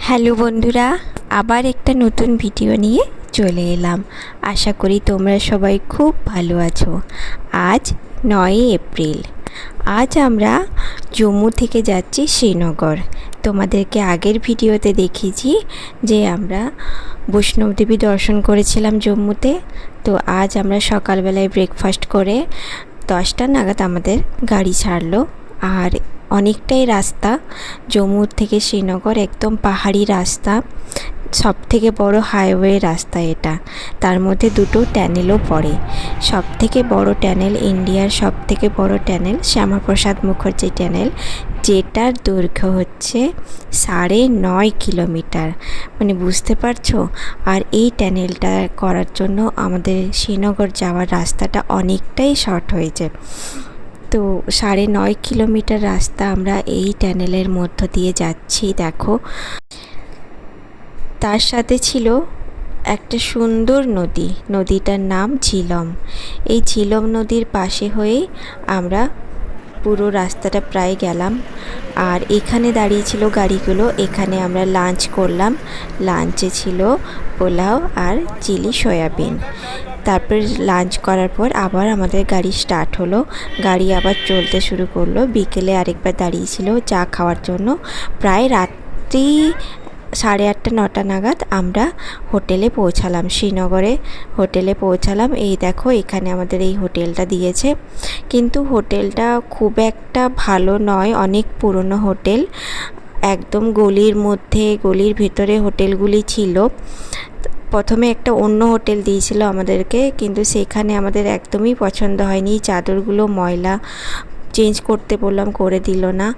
Hello বন্ধুরা, আবার একটা নতুন ভিডিও নিয়ে চলে এলাম। আশা করি তোমরা সবাই খুব ভালো আছো। আজ 9 এপ্রিল। আজ আমরা জম্মু থেকে যাচ্ছি শ্রীনগর। তোমাদেরকে আগের ভিডিওতে দেখিয়েছি যে আমরা বৈষ্ণবদেবী দর্শন করেছিলাম জম্মুতে। তো আজ আমরা সকালবেলায় ব্রেকফাস্ট করে 10টা নাগাদ আমাদের গাড়ি ছাড়লো। আর অনেকটাই রাস্তা, জম্মু থেকে শ্রীনগর একদম পাহাড়ি রাস্তা, সব থেকে বড় হাইওয়ে রাস্তা এটা। তার মধ্যে দুটো ট্যানেলও পড়ে। সব থেকে বড় ট্যানেল, ইন্ডিয়ার সব থেকে বড় ট্যানেল শ্যামাপ্রসাদ মুখার্জি ট্যানেল, যেটার দৈর্ঘ্য হচ্ছে 9.5 কিলোমিটার। মানে বুঝতে পারছো। আর এই ট্যানেলটা করার জন্য আমাদের শ্রীনগর যাওয়ার রাস্তাটা অনেকটাই শর্ট হয়েছে। তো 9.5 কিলোমিটার রাস্তা আমরা এই ট্যানেলের মধ্য দিয়ে যাচ্ছি। দেখো, তার সাথে ছিল একটা সুন্দর নদী, নদীটার নাম ঝিলম। এই ঝিলম নদীর পাশে হয়েই আমরা পুরো রাস্তাটা প্রায় গেলাম। আর এখানে দাঁড়িয়েছিল গাড়িগুলো, এখানে আমরা লাঞ্চ করলাম। লাঞ্চে ছিল পোলাও আর চিলি সয়াবিন। তারপর লাঞ্চ করার পর আবার আমাদের গাড়ি স্টার্ট হলো, গাড়ি আবার চলতে শুরু করলো। বিকেলে আরেকবার দাঁড়িয়েছিল চা খাওয়ার জন্য। প্রায় রাত্রি 8:30-9টা নাগাদ আমরা হোটেলে পৌঁছালাম, শ্রীনগরে হোটেলে পৌঁছালাম। এই দেখো, এখানে আমাদের এই হোটেলটা দিয়েছে, কিন্তু হোটেলটা খুব একটা ভালো নয়, অনেক পুরনো হোটেল। একদম গলির মধ্যে, গলির ভিতরে হোটেলগুলি ছিল। প্রথমে একটা অন্য হোটেল দিয়েছিল আমাদেরকে, কিন্তু সেখানে আমাদের একদমই পছন্দ হয়নি। চাদরগুলো ময়লা, চেঞ্জ করতে বললাম, করে দিল না।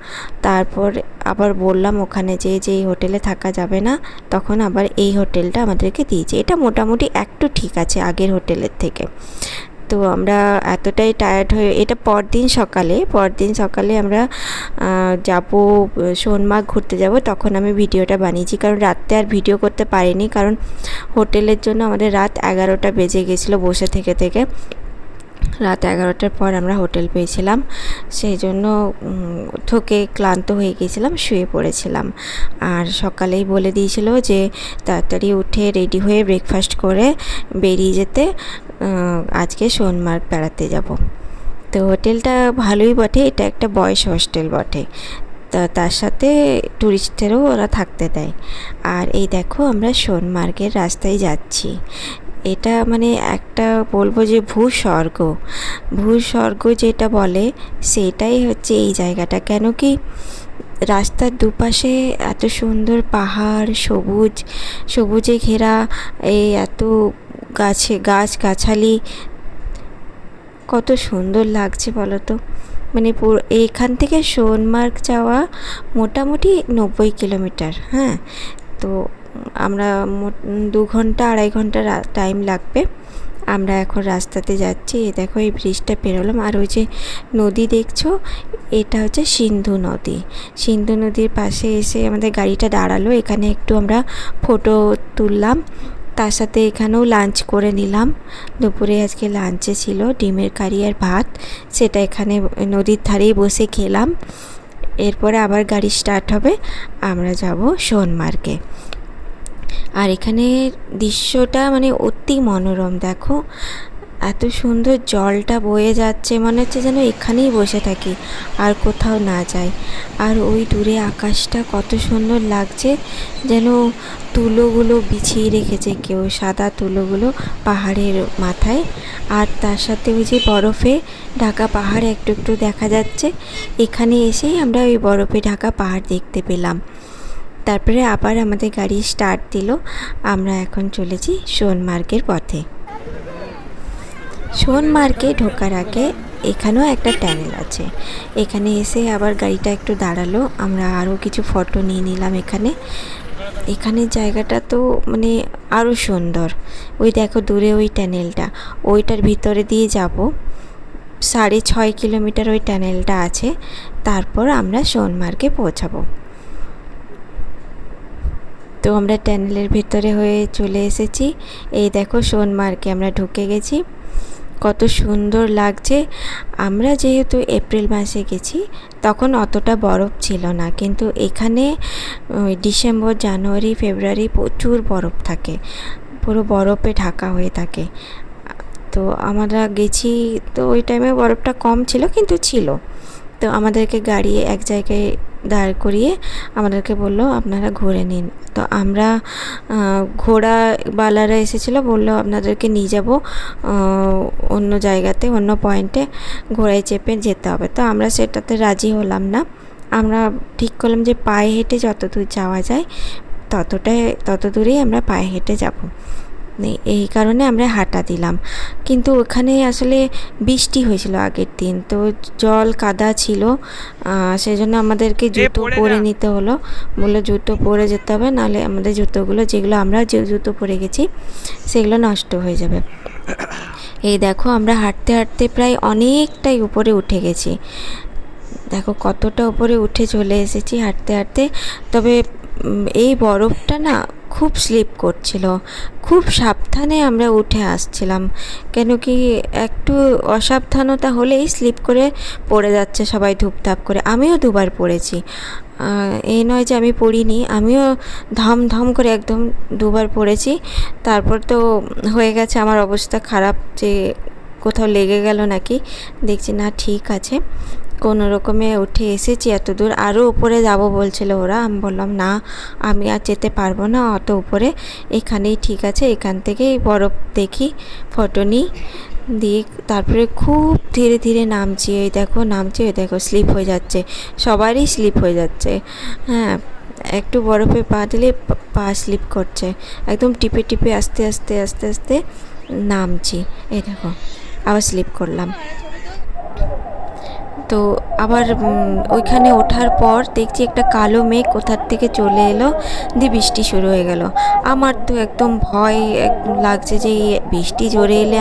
তারপর আবার বললাম ওখানে যে এই হোটেলে থাকা যাবে না, তখন আবার এই হোটেলটা আমাদেরকে দিয়েছে। এটা মোটামুটি একটু ঠিক আছে আগের হোটেলের থেকে। তো আমরা এতটাই টায়ার্ড হয়ে, এটা পরদিন সকালে আমরা যাব সোনমার্গ ঘুরতে যাব। তখন আমি ভিডিওটা বানিয়েছি, কারণ রাত্রে আর ভিডিও করতে পারিনি, কারণ হোটেলের জন্য আমাদের রাত 11টা বেজে গেছিলো বসে থেকে। রাত 11টার পর আমরা হোটেল পেয়েছিলাম, সেই জন্য থকে ক্লান্ত হয়ে গিয়েছিলাম, শুয়ে পড়েছিলাম। আর সকালেই বলে দিয়েছিল যে তাড়াতাড়ি উঠে রেডি হয়ে ব্রেকফাস্ট করে বেরিয়ে যেতে, আজকে সোনমার্গ বেড়াতে যাব। তো হোটেলটা ভালোই বটে, এটা একটা বয়েজ হোস্টেল বটে। তার সাথে টুরিস্টেরও ওরা থাকতে দেয়। আর এই দেখো, আমরা সোনমার্গের রাস্তায় যাচ্ছি। এটা মানে একটা বলবো যে ভূস্বর্গ যেটা বলে, সেটাই হচ্ছে এই জায়গাটা। কেন কি রাস্তার দুপাশে এত সুন্দর পাহাড়, সবুজে ঘেরা, এই এত গাছগাছালি, কত সুন্দর লাগছে বলো তো। মানে এখান থেকে সোনমার্গ যাওয়া মোটামুটি 90 কিলোমিটার। হ্যাঁ, তো আমরা 2-2.5 ঘন্টা টাইম লাগবে। আমরা এখন রাস্তাতে যাচ্ছি। দেখো, এই ব্রিজটা পেরোলাম। আর ওই যে নদী দেখছো, এটা হচ্ছে সিন্ধু নদী। সিন্ধু নদীর পাশে এসে আমাদের গাড়িটা দাঁড়ালো। এখানে একটু আমরা ফটো তুললাম, তার সাথে এখানেও লাঞ্চ করে নিলাম। দুপুরে আজকে লাঞ্চে ছিল ডিমের কারি আর ভাত, সেটা এখানে নদীর ধারেই বসে খেলাম। এরপরে আবার গাড়ি স্টার্ট হবে, আমরা যাব সোনমার্গে। আর এখানে দৃশ্যটা মানে অতি মনোরম। দেখো, এত সুন্দর জলটা বয়ে যাচ্ছে, মনে হচ্ছে যেন এখানেই বসে থাকি আর কোথাও না যাই। আর ওই দূরে আকাশটা কত সুন্দর লাগছে, যেন তুলোগুলো বিছিয়ে রেখেছে কেউ, সাদা তুলোগুলো পাহাড়ের মাথায়। আর তার সাথে ওই যে বরফে ঢাকা পাহাড় একটু একটু দেখা যাচ্ছে। এখানে এসেই আমরা ওই বরফে ঢাকা পাহাড় দেখতে পেলাম। তারপরে আবার আমাদের গাড়ি স্টার্ট দিল। আমরা এখন চলেছি সোনমার্গের পথে। সোনমার্গে ঢোকার আগে এখানেও একটা ট্যানেল আছে। এখানে এসে আবার গাড়িটা একটু দাঁড়ালো, আমরা আরও কিছু ফটো নিয়ে নিলাম। এখানের জায়গাটা তো মানে আরও সুন্দর। ওই দেখো দূরে ওই ট্যানেলটা, ওইটার ভিতরে দিয়ে যাব। 6.5 কিলোমিটার ওই ট্যানেলটা আছে। তারপর আমরা সোনমার্গে পৌঁছাবো। তো আমরা ট্যানেলের ভিতরে হয়ে চলে এসেছি। এই দেখো, সোনমার্গে আমরা ঢুকে গেছি। কত সুন্দর লাগছে। আমরা যেহেতু এপ্রিল মাসে গেছি তখন অতটা বরফ ছিল না, কিন্তু এখানে ডিসেম্বর, জানুয়ারি, ফেব্রুয়ারি প্রচুর বরফ থাকে, পুরো বরফে ঢাকা হয়ে থাকে। তো আমরা গেছি তো ওই টাইমে বরফটা কম ছিল, কিন্তু ছিল। তো আমাদেরকে গাড়ি এক জায়গায় দাঁড় করিয়ে আমাদেরকে বললো আপনারা ঘুরে নিন। তো আমরা ঘোড়াওয়ালারা এসেছিলো, বললো আপনাদেরকে নিয়ে যাব অন্য জায়গাতে, অন্য পয়েন্টে ঘোড়ায় চেপে যেতে হবে। তো আমরা সেটাতে রাজি হলাম না। আমরা ঠিক করলাম যে পায়ে হেঁটে যত দূর যাওয়া যায় তত দূরেই আমরা পায়ে হেঁটে যাব। এই কারণে আমরা হাঁটা দিলাম। কিন্তু ওখানে আসলে বৃষ্টি হয়েছিল আগের দিন, তো জল কাদা ছিল, সেই জন্য আমাদেরকে জুতো পরে নিতে হলো। বললো জুতো পরে যেতে হবে, নাহলে আমাদের জুতোগুলো, যেগুলো আমরা যে জুতো পরে গেছি সেগুলো নষ্ট হয়ে যাবে। এই দেখো আমরা হাঁটতে হাঁটতে প্রায় অনেকটাই উপরে উঠে গেছি। দেখো কতটা উপরে উঠে চলে এসেছি হাঁটতে হাঁটতে। তবে এই বরফটা না খুব স্লিপ করছিল, খুব সাবধানে আমরা উঠে আসছিলাম, কেন কি একটু অসাবধানতা হলেই স্লিপ করে পড়ে যাচ্ছে সবাই ধুপধাপ করে। আমিও দুবার পড়েছি, এই নয় যে আমি পড়িনি, আমিও ধম ধম করে একদম দুবার পড়েছি। তারপর তো হয়ে গেছে আমার অবস্থা খারাপ, যে কোথাও লেগে গেল নাকি। দেখছি না, ঠিক আছে, কোনো রকমে উঠে এসেছি এত দূর। আরও উপরে যাব বলছিল ওরা, আমি বললাম না, আমি আর যেতে পারবো না অত উপরে, এখানেই ঠিক আছে, এখান থেকেই বরফ দেখি, ফটো নিই, দিয়ে তারপরে খুব ধীরে ধীরে নামছি। এই দেখো নামছি, ওই দেখো স্লিপ হয়ে যাচ্ছে, সবারই স্লিপ হয়ে যাচ্ছে। হ্যাঁ, একটু বরফে পা দিলে পা স্লিপ করছে, একদম টিপে টিপে আস্তে আস্তে আস্তে আস্তে নামছি। এই দেখো আবার স্লিপ করলাম। তো আবার ওইখানে ওঠার পর দেখছি একটা কালো মেঘ কোথার থেকে চলে এলো, দিয়ে বৃষ্টি শুরু হয়ে গেল। আমার তো একদম ভয় লাগছে যে বৃষ্টি জোরে এলে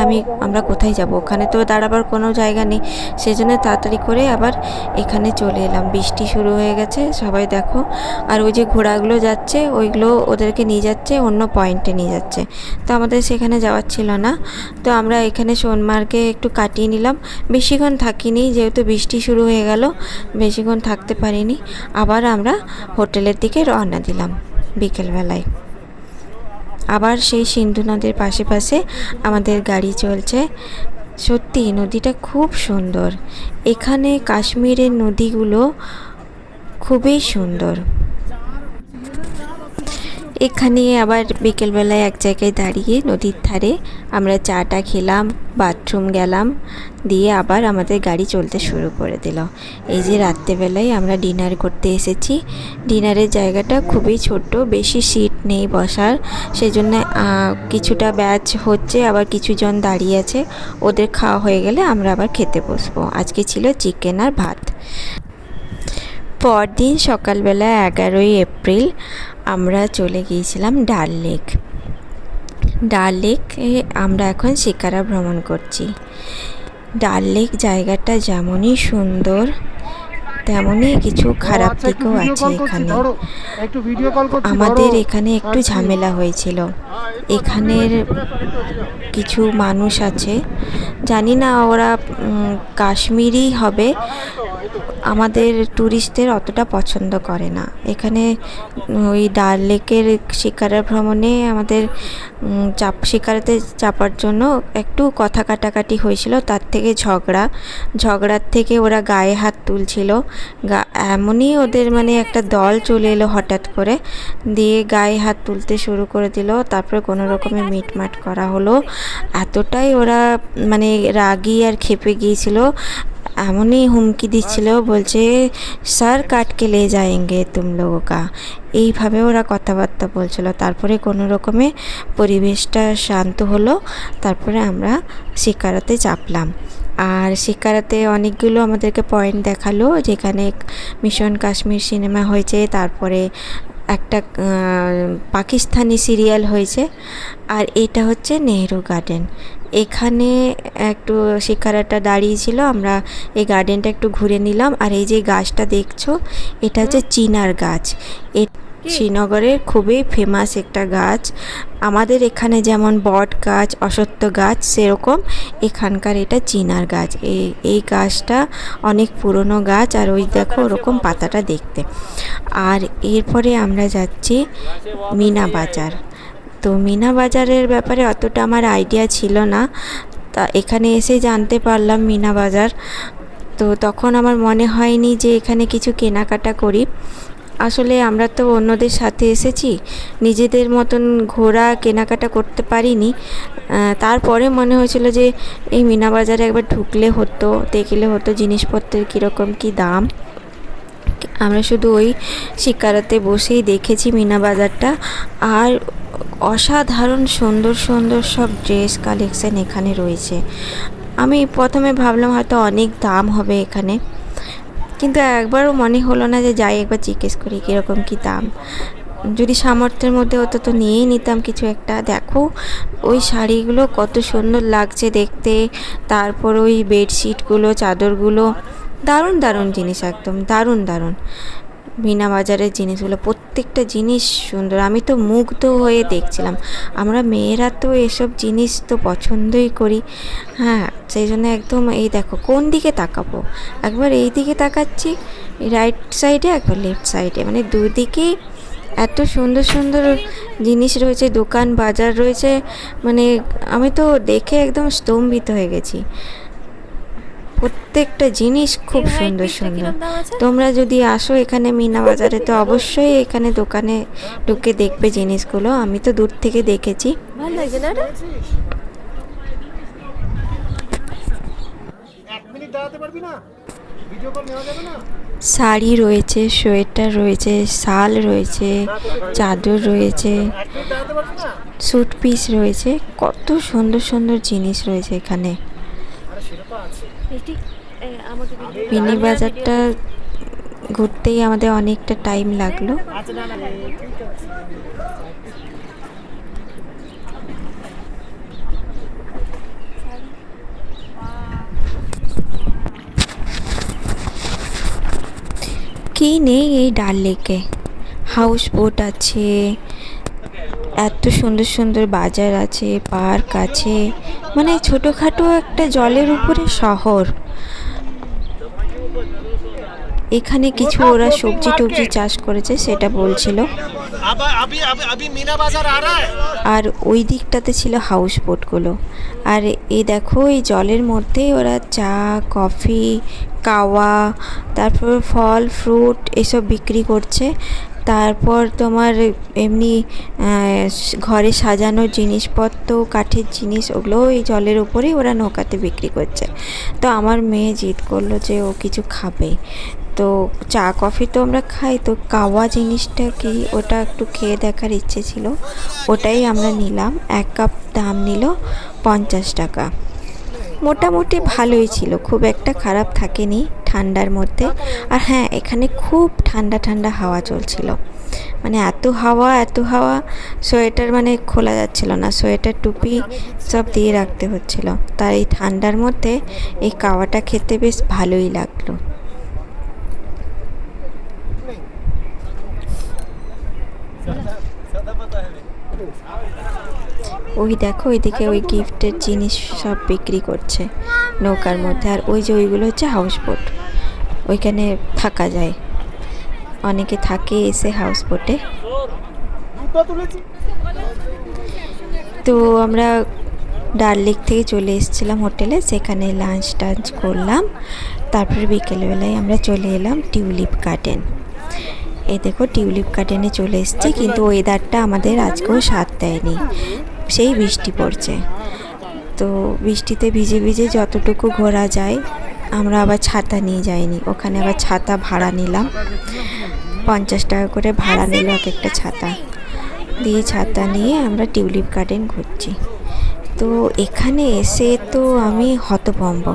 আমরা কোথায় যাব, ওখানে তো দাঁড়াবার কোনো জায়গা নেই। সেজন্য তাড়াতাড়ি করে আবার এখানে চলে এলাম। বৃষ্টি শুরু হয়ে গেছে, সবাই দেখো। আর ওই যে ঘোড়াগুলো যাচ্ছে, ওইগুলো ওদেরকে নিয়ে যাচ্ছে, অন্য পয়েন্টে নিয়ে যাচ্ছে। তো আমাদের সেখানে যাওয়ার ছিল না, তো আমরা এখানে সোনমার্গে একটু কাটিয়ে নিলাম। বেশিক্ষণ থাকিনি, যেহেতু বৃষ্টি শুরু হয়ে গেল, বেশিক্ষণ থাকতে পারিনি। আবার আমরা হোটেলের দিকে রওনা দিলাম বিকেলবেলায়। আবার সেই সিন্ধু নদীর পাশে পাশে আমাদের গাড়ি চলছে। সত্যি নদীটা খুব সুন্দর, এখানে কাশ্মীরের নদীগুলো খুবই সুন্দর। এখানে আবার বিকেলবেলায় এক জায়গায় দাঁড়িয়ে নদীর ধারে আমরা চাটা খেলাম, বাথরুম গেলাম, দিয়ে আবার আমাদের গাড়ি চলতে শুরু করে দিল। এই যে রাত্রেবেলায় আমরা ডিনার করতে এসেছি। ডিনারের জায়গাটা খুবই ছোট, বেশি সিট নেই বসার, সেই জন্য কিছুটা ব্যাচ হচ্ছে, আবার কিছুজন দাঁড়িয়ে আছে। ওদের খাওয়া হয়ে গেলে আমরা আবার খেতে বসবো। আজকে ছিল চিকেন আর ভাত। পরদিন সকালবেলা 11ই এপ্রিল আমরা চলে গিয়েছিলাম ডাল লেক। ডাল লেকে আমরা এখন শিকারা ভ্রমণ করছি। ডাল লেক জায়গাটা যেমনই সুন্দর, তেমনই কিছু খারাপ দিকও আছে এখানে। আমাদের এখানে একটু ঝামেলা হয়েছিল। এখানের কিছু মানুষ আছে, জানি না ওরা কাশ্মীরি হবে, আমাদের ট্যুরিস্টদের অতটা পছন্দ করে না। এখানে ওই ডাল লেকের শিকারা ভ্রমণে আমাদের শিকারাতে চাপার জন্য একটু কথা কাটাকাটি হয়েছিল, তার থেকে ঝগড়ার থেকে ওরা গায়ে হাত তুলছিল। এমনই ওদের মানে একটা দল চলে এলো হঠাৎ করে, দিয়ে গায়ে হাত তুলতে শুরু করে দিল। তারপরে কোনো রকমে মিটমাট করা হলো। এতটাই ওরা মানে রাগী আর ক্ষেপে গিয়েছিল, এমনই হুমকি দিচ্ছিল, বলছে স্যার কাটকে লে যায়েঙ্গে তুম লোগো কা, এইভাবে ওরা কথাবার্তা বলছিল। তারপরে কোনো রকমে পরিবেশটা শান্ত হলো, তারপরে আমরা শিকারাতে চাপলাম। আর শিকারাতে অনেকগুলো আমাদেরকে পয়েন্ট দেখালো, যেখানে মিশন কাশ্মীর সিনেমা হয়েছে, তারপরে একটা পাকিস্তানি সিরিয়াল হয়েছে, আর এটা হচ্ছে নেহেরু গার্ডেন। এখানে একটু শিকারাটা দাঁড়িয়েছিল, আমরা এই গার্ডেনটা একটু ঘুরে নিলাম। আর এই যে গাছটা দেখছো, এটা হচ্ছে চিনার গাছ। শ্রীনগরের খুবই ফেমাস একটা গাছ। আমাদের এখানে যেমন বট গাছ, অশ্বত্থ গাছ, সেরকম এখানকার এটা চিনার গাছ। এই গাছটা অনেক পুরনো গাছ, আর ওই দেখো ওরকম পাতাটা দেখতে। আর এরপরে আমরা যাচ্ছি মিনা বাজার। তো মিনা বাজারের ব্যাপারে অতটা আমার আইডিয়া ছিল না, তা এখানে এসে জানতে পারলাম মিনা বাজার। তো তখন আমার মনে হয়নি যে এখানে কিছু কেনাকাটা করি। আসলে আমরা তো অন্যদের সাথে এসেছি, নিজেদের মতন ঘোরা কেনাকাটা করতে পারিনি। তারপরে মনে হয়েছিল যে এই মিনা বাজারে একবার ঢুকলে হতো, দেখলে হতো জিনিসপত্রের কীরকম কী দাম। আমরা শুধু ওই শিকারাতে বসেই দেখেছি মিনা বাজারটা। আর অসাধারণ সুন্দর সুন্দর সব ড্রেস কালেকশন এখানে রয়েছে। আমি প্রথমে ভাবলাম হয়তো অনেক দাম হবে এখানে, কিন্তু একবারও মনে হলো না যে যাই একবার জিজ্ঞেস করি কীরকম কী দাম। যদি সামর্থ্যের মধ্যে হতো তো নিয়েই নিতাম কিছু একটা। দেখো ওই শাড়িগুলো কত সুন্দর লাগছে দেখতে, তারপর ওই বেডশিটগুলো, চাদরগুলো, দারুণ দারুণ জিনিস, একদম দারুণ দারুণ। মিনা বাজারের জিনিসগুলো প্রত্যেকটা জিনিস সুন্দর, আমি তো মুগ্ধ হয়ে দেখছিলাম। আমরা মেয়েরা তো এসব জিনিস তো পছন্দই করি, হ্যাঁ, সেই জন্য একদম এই দেখো কোন দিকে তাকাবো, একবার এই দিকে তাকাচ্ছি রাইট সাইডে, একবার লেফট সাইডে, মানে দুদিকেই এত সুন্দর সুন্দর জিনিস রয়েছে, দোকান বাজার রয়েছে, মানে আমি তো দেখে একদম স্তম্ভিত হয়ে গেছি। প্রত্যেকটা জিনিস খুব সুন্দর সুন্দর। তোমরা যদি আসো এখানে মিনা বাজারে তো অবশ্যই এখানে দোকানে ঢুকে দেখবে জিনিসগুলো। আমি তো দূর থেকে দেখেছি। ভালো লাগছে না এটা? শাড়ি রয়েছে, সোয়েটার রয়েছে, শাল রয়েছে, চাদর রয়েছে, স্যুট পিস রয়েছে, কত সুন্দর সুন্দর জিনিস রয়েছে এখানে। মিনি বাজারটা ঘুরতেই আমাদের অনেকটা টাইম লাগলো। কি নেই এই ডাল লেকে, হাউস বোট আছে, এত সুন্দর সুন্দর বাজার আছে, পার্ক আছে, মানে ছোটোখাটো একটা জলের উপরে শহর। এখানে কিছু ওরা সবজি টবজি চাষ করেছে সেটা বলছিল। আর ওই দিকটাতে ছিল হাউস বোটগুলো। আর এই দেখো এই জলের মধ্যেই ওরা চা, কফি, কাওয়া, তারপর ফল ফ্রুট এসব বিক্রি করছে। তারপর তোমার এমনি ঘরে সাজানোর জিনিসপত্র, কাঠের জিনিস, ওগুলো এই জলের উপরেই ওরা নৌকাতে বিক্রি করছে। তো আমার মেয়ে জিদ করলো যে ও কিছু খাবে। তো চা কফি তো আমরা খাই, তো কাওয়া জিনিসটা কি ওটা একটু খেয়ে দেখার ইচ্ছে ছিল, ওটাই আমরা নিলাম। এক কাপ দাম নিল 50 টাকা। মোটামুটি ভালোই ছিল, খুব একটা খারাপ থাকেনি ঠান্ডার মধ্যে। আর হ্যাঁ, এখানে খুব ঠান্ডা ঠান্ডা হাওয়া চলছিল, মানে এত হাওয়া, সোয়েটার মানে খোলা যাচ্ছিল না, সোয়েটার টুপি সব দিয়ে রাখতে হচ্ছিল। তাই এই ঠান্ডার মধ্যে এই কাওয়াটা খেতে বেশ ভালোই লাগলো। ওই দেখো ওইদিকে ওই গিফটের জিনিস সব বিক্রি করছে নৌকার মধ্যে। আর ওই যে ওইগুলো হচ্ছে হাউস বোট, ওইখানে থাকা যায়, অনেকে থাকে এসে হাউস বোটে। তো আমরা ডাল লেক থেকে চলে এসেছিলাম হোটেলে, সেখানে লাঞ্চ টাঞ্চ করলাম। তারপরে বিকেলবেলায় আমরা চলে এলাম টিউলিপ গার্ডেন। এই দেখো টিউলিপ গার্ডেনে চলে এসেছি, কিন্তু ওয়েদারটা আমাদের আজকেও সাথ দেয়নি, সেই বৃষ্টি পড়ছে। তো বৃষ্টিতে ভিজে ভিজে যতটুকু ঘোরা যায়, আমরা আবার ছাতা নিয়ে যাইনি, ওখানে আবার ছাতা ভাড়া নিলাম। 50 টাকা করে ভাড়া নিল এক একটা ছাতা দিয়ে, ছাতা নিয়ে আমরা টিউলিপ গার্ডেন ঘুরছি। তো এখানে এসে তো আমি হতভম্ব,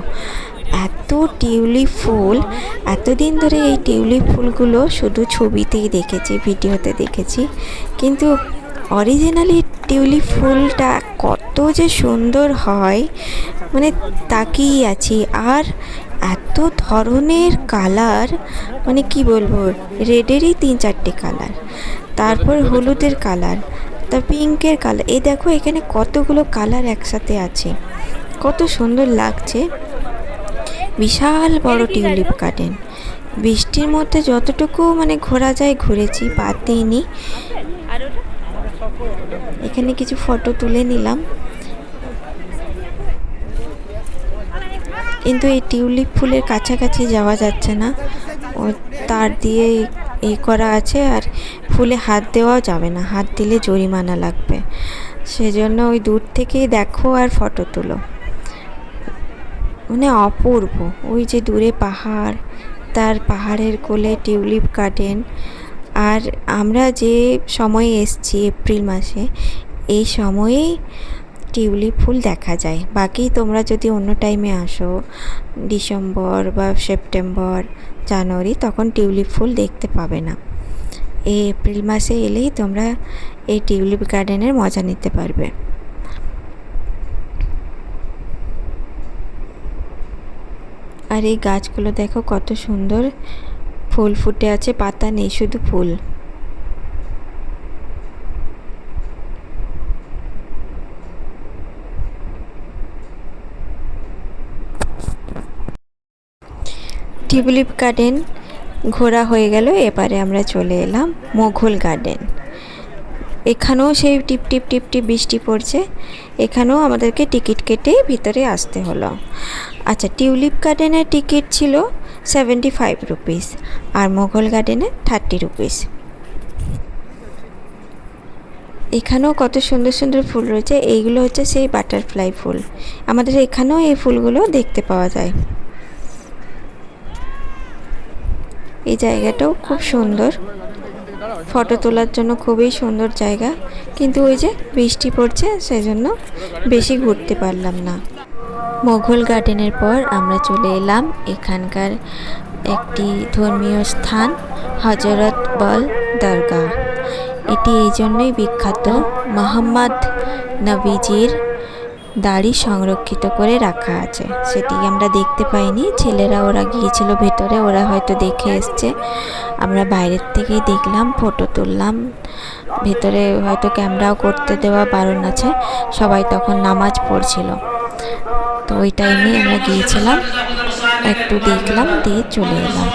এত টিউলিপ ফুল। এতদিন ধরে এই টিউলিপ ফুলগুলো শুধু ছবিতেই দেখেছি, ভিডিওতে দেখেছি, কিন্তু অরিজিনালি টিউলিপ ফুলটা কত যে সুন্দর হয়, মানে তাকিয়ে আছি। আর এত ধরনের কালার, মানে কি বলবো, রেডেরই 3-4টে কালার, তারপর হলুদের কালার, তা পিঙ্কের কালার। এই দেখো এখানে কতগুলো কালার একসাথে আছে, কত সুন্দর লাগছে। বিশাল বড় টিউলিপ গার্ডেন। বৃষ্টির মধ্যে যতটুকু মানে ঘোরা যায় ঘুরেছি, বাদ দিইনি। এখানে কিছু ফটো তুলে নিলাম। কিন্তু এই টিউলিপ ফুলের কাছাকাছি যাওয়া যাচ্ছে না, ও তার দিয়ে এই করা আছে, আর ফুলে হাত দেওয়াও যাবে না, হাত দিলে জরিমানা লাগবে। সেজন্য ওই দূর থেকেই দেখো আর ফটো তুলো। মানে অপূর্ব। ওই যে দূরে পাহাড়, তার পাহাড়ের কোলে টিউলিপ গার্ডেন। আর আমরা যে সময়ে এসছি এপ্রিল মাসে, এই সময়েই টিউলিপ ফুল দেখা যায়। বাকি তোমরা যদি অন্য টাইমে আসো, ডিসেম্বর বা সেপ্টেম্বর, জানুয়ারি, তখন টিউলিপ ফুল দেখতে পাবে না। এই এপ্রিল মাসে এলেই তোমরা এই টিউলিপ গার্ডেনের মজা নিতে পারবে। আর এই গাছগুলো দেখো কত সুন্দর ফুল ফুটে আছে, পাতা নেই, শুধু ফুল। টিউলিপ গার্ডেন ঘোরা হয়ে গেল, এবারে আমরা চলে এলাম মোঘল গার্ডেন। এখানেও সেই টিপ টিপ টিপ টিপ বৃষ্টি পড়ছে, এখানেও আমাদেরকে টিকিট কেটে ভিতরে আসতে হলো। আচ্ছা, টিউলিপ গার্ডেনের টিকিট ছিল 75 রুপিস, আর মোঘল গার্ডেনে 30 রুপিস। এখানেও কত সুন্দর সুন্দর ফুল রয়েছে, এইগুলো হচ্ছে সেই বাটারফ্লাই ফুল। আমাদের এখানেও এই ফুলগুলো দেখতে পাওয়া যায়। এই জায়গাটাও খুব সুন্দর, ফটো তোলার জন্য খুবই সুন্দর জায়গা, কিন্তু ওই যে বৃষ্টি পড়ছে সেজন্য বেশি ঘুরতে পারলাম না। মোঘল গার্ডেনের পর আমরা চলে এলাম এখানকার একটি ধর্মীয় স্থান, হজরত বল দরগা। এটি এই জন্যই বিখ্যাত, মোহাম্মদ নবীজির দাড়ি সংরক্ষিত করে রাখা আছে। সেটি আমরা দেখতে পাইনি, ছেলেরা ওরা গিয়েছিল ভেতরে, ওরা হয়তো দেখে এসছে। আমরা বাইরের থেকেই দেখলাম, ফটো তুললাম। ভেতরে হয়তো ক্যামেরাও করতে দেওয়া বারণ আছে, সবাই তখন নামাজ পড়ছিল। তো ওই টাইমে আমরা গিয়েছিলাম, একটু দেখলাম, দিয়ে চলে এলাম।